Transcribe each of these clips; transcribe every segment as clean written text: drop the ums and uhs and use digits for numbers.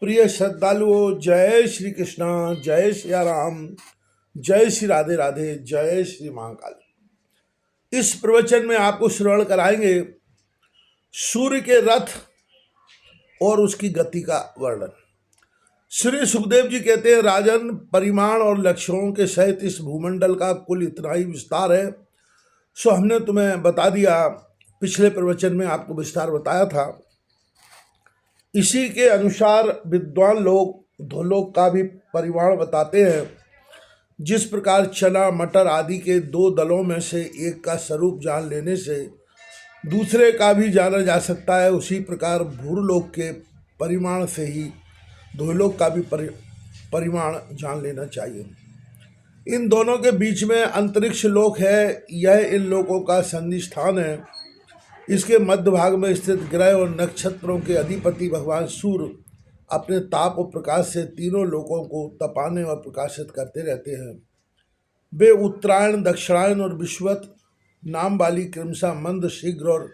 प्रिय श्रद्धालुओं, जय श्री कृष्णा, जय श्री राम, जय श्री राधे राधे, जय श्री महाकाल। इस प्रवचन में आपको श्रवण कराएंगे सूर्य के रथ और उसकी गति का वर्णन। श्री सुखदेव जी कहते हैं, राजन, परिमाण और लक्ष्यों के सहित इस भूमंडल का कुल इतना ही विस्तार है। सो हमने तुम्हें बता दिया, पिछले प्रवचन में आपको विस्तार बताया था। इसी के अनुसार विद्वान लोग ध्रुलोक का भी परिमाण बताते हैं। जिस प्रकार चना, मटर आदि के दो दलों में से एक का स्वरूप जान लेने से दूसरे का भी जाना जा सकता है, उसी प्रकार भूलोक के परिमाण से ही ध्रुलोक का भी परिमाण जान लेना चाहिए। इन दोनों के बीच में अंतरिक्ष लोक है। यह इन लोकों का संधि स्थान है। इसके मध्य भाग में स्थित ग्रह और नक्षत्रों के अधिपति भगवान सूर्य अपने ताप और प्रकाश से तीनों लोकों को तपाने और प्रकाशित करते रहते हैं। वे उत्तरायण, दक्षिणायन और विश्वत नाम वाली क्रमशः मंद, शीघ्र और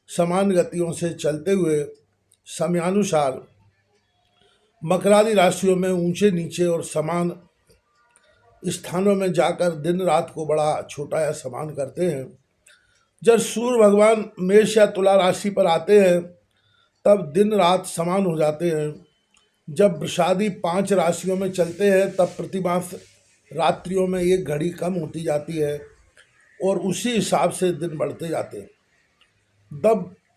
समान गतियों से चलते हुए समयानुसार मकरादि राशियों में ऊंचे नीचे और समान स्थानों में जाकर दिन रात को बड़ा छोटा या समान करते हैं। जब सूर्य भगवान मेष या तुला राशि पर आते हैं तब दिन रात समान हो जाते हैं। जब वृषादि 5 राशियों में चलते हैं तब प्रतिमास रात्रियों में 1 घड़ी कम होती जाती है और उसी हिसाब से दिन बढ़ते जाते हैं।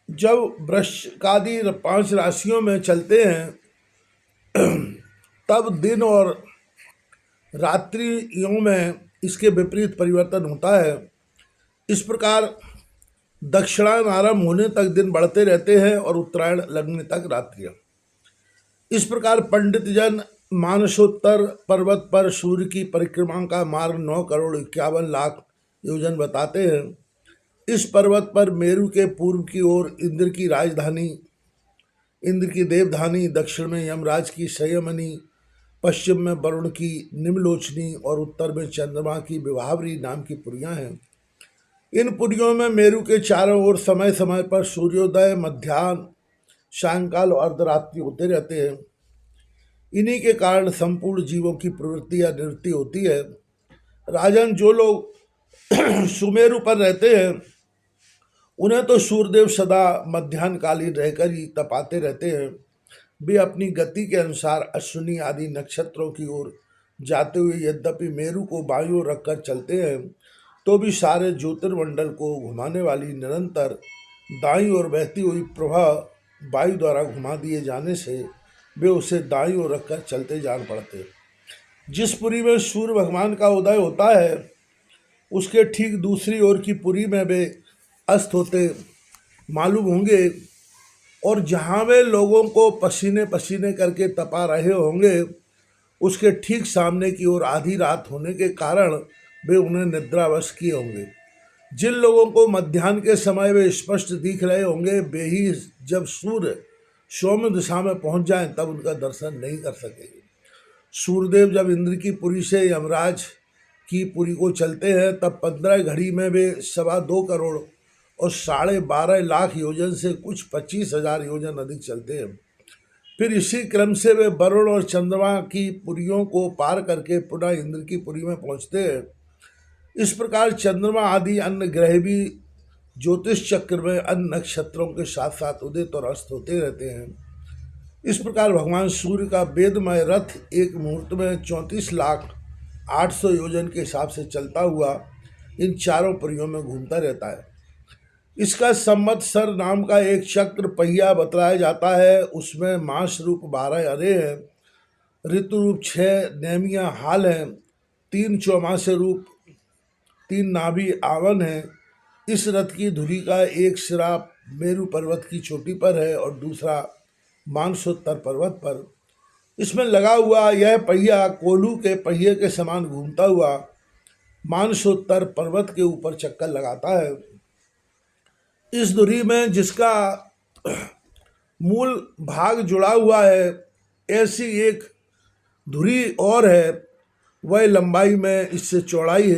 जब वृश्चिकादि 5 राशियों में चलते हैं तब दिन और रात्रियों में इसके विपरीत परिवर्तन होता है। इस प्रकार दक्षिणायन आरंभ होने तक दिन बढ़ते रहते हैं और उत्तरायण लगने तक रात्रियां। इस प्रकार पंडित जन मानसोत्तर पर्वत पर सूर्य की परिक्रमा का मार्ग 9,51,00,000 योजन बताते हैं। इस पर्वत पर मेरु के पूर्व की ओर इंद्र की राजधानी, इंद्र की देवधानी, दक्षिण में यमराज की संयमनी, पश्चिम में वरुण की निम्नलोचनी और उत्तर में चंद्रमा की विभावरी नाम की पुरियां हैं। इन पुरियों में मेरु के चारों ओर समय समय पर सूर्योदय, मध्याह्न, सायंकाल और अर्धरात्रि होते रहते हैं। इन्हीं के कारण संपूर्ण जीवों की प्रवृत्ति या निवृत्ति होती है। राजन, जो लोग सुमेरु पर रहते हैं उन्हें तो सूर्यदेव सदा मध्याह्नकालीन रहकर ही तपाते रहते हैं। वे अपनी गति के अनुसार अश्विनी आदि नक्षत्रों की ओर जाते हुए यद्यपि मेरु को बाईं ओर रखकर चलते हैं तो भी सारे ज्योतिर्मंडल को घुमाने वाली निरंतर दाईं ओर बहती हुई प्रभा वायु द्वारा घुमा दिए जाने से वे उसे दाईं ओर रखकर चलते जान पड़ते। जिस पुरी में सूर्य भगवान का उदय होता है उसके ठीक दूसरी ओर की पुरी में वे अस्त होते मालूम होंगे, और जहाँ वे लोगों को पसीने पसीने करके तपा रहे होंगे उसके ठीक सामने की ओर आधी रात होने के कारण वे उन्हें निद्रावश किए होंगे। जिन लोगों को मध्याह्न के समय वे स्पष्ट दिख रहे होंगे वे ही जब सूर्य सौम्य दिशा में पहुंच जाएं तब उनका दर्शन नहीं कर सकेंगे। सूर्यदेव जब इंद्र की पुरी से यमराज की पुरी को चलते हैं तब 15 घड़ी में वे 2.25 करोड़ और 12.5 लाख योजन से कुछ 25,000 योजन अधिक चलते हैं। फिर इसी क्रम से वे वरुण और चंद्रमा की पुरियों को पार करके पुनः इंद्र की पुरी में पहुंचते हैं। इस प्रकार चंद्रमा आदि अन्य ग्रह भी ज्योतिष चक्र में अन्य नक्षत्रों के साथ साथ उदित और अस्त होते रहते हैं। इस प्रकार भगवान सूर्य का वेदमय रथ एक मुहूर्त में 34,800,000 योजन के हिसाब से चलता हुआ इन चारों पुरियों में घूमता रहता है। इसका संवत्सर नाम का एक चक्र पहिया बतलाया जाता है। उसमें मास रूप 12 अरे हैं, ऋतु रूप 6 नेमियां हाल हैं, 3 चौमासे रूप 3 नाभि आवन है। इस रथ की धुरी का एक सिरा मेरु पर्वत की चोटी पर है और दूसरा मानसोत्तर पर्वत पर। इसमें लगा हुआ यह पहिया कोल्हू के पहिए के समान घूमता हुआ मानसोत्तर पर्वत के ऊपर चक्कर लगाता है। इस धुरी में जिसका मूल भाग जुड़ा हुआ है ऐसी एक धुरी और है, वह लंबाई में इससे चौड़ाई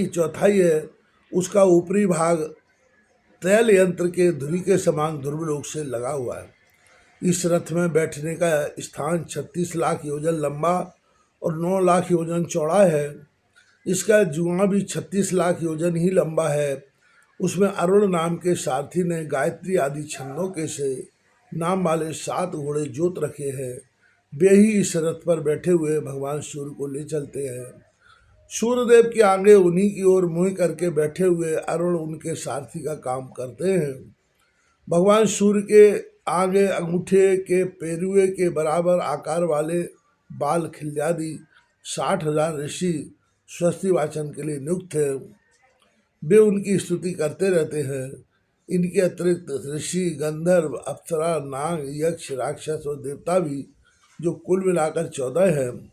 चौथाई है। उसका ऊपरी भाग तैल यंत्र के धुरी के समान ध्रुवलोक से लगा हुआ है। इस रथ में बैठने का स्थान 36 लाख योजन लंबा और 9 लाख योजन चौड़ा है। इसका जुआ भी 36 लाख योजन ही लंबा है। उसमें अरुण नाम के सारथी ने गायत्री आदि छंदों के से नाम वाले 7 घोड़े जोत रखे हैं। वे ही इस रथ पर बैठे हुए भगवान सूर्य को ले चलते हैं। सूर्यदेव के आगे उन्हीं की ओर मुँह करके बैठे हुए अरुण उनके सारथी का काम करते हैं। भगवान सूर्य के आगे अंगूठे के पेरुए के बराबर आकार वाले बाल खिल्यादि 60,000 ऋषि स्वस्ति वाचन के लिए नियुक्त है। वे उनकी स्तुति करते रहते हैं। इनके अतिरिक्त ऋषि, गंधर्व, अप्सरा, नाग, यक्ष, राक्षस और देवता भी, जो कुल मिलाकर 14 हैं,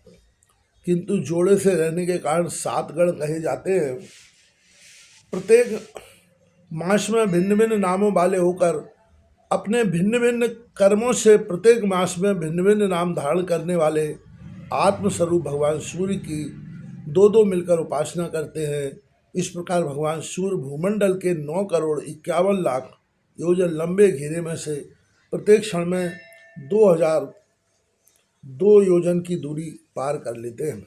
किंतु जोड़े से रहने के कारण 7 गण कहे जाते हैं। प्रत्येक मास में भिन्न भिन्न नामों वाले होकर अपने भिन्न भिन्न कर्मों से प्रत्येक मास में भिन्न भिन्न नाम धारण करने वाले आत्मस्वरूप भगवान सूर्य की 2-2 मिलकर उपासना करते हैं। इस प्रकार भगवान सूर्य भूमंडल के 9,51,00,000 योजन लंबे घेरे में से प्रत्येक क्षण में 2,002 योजन की दूरी पार कर लेते हैं।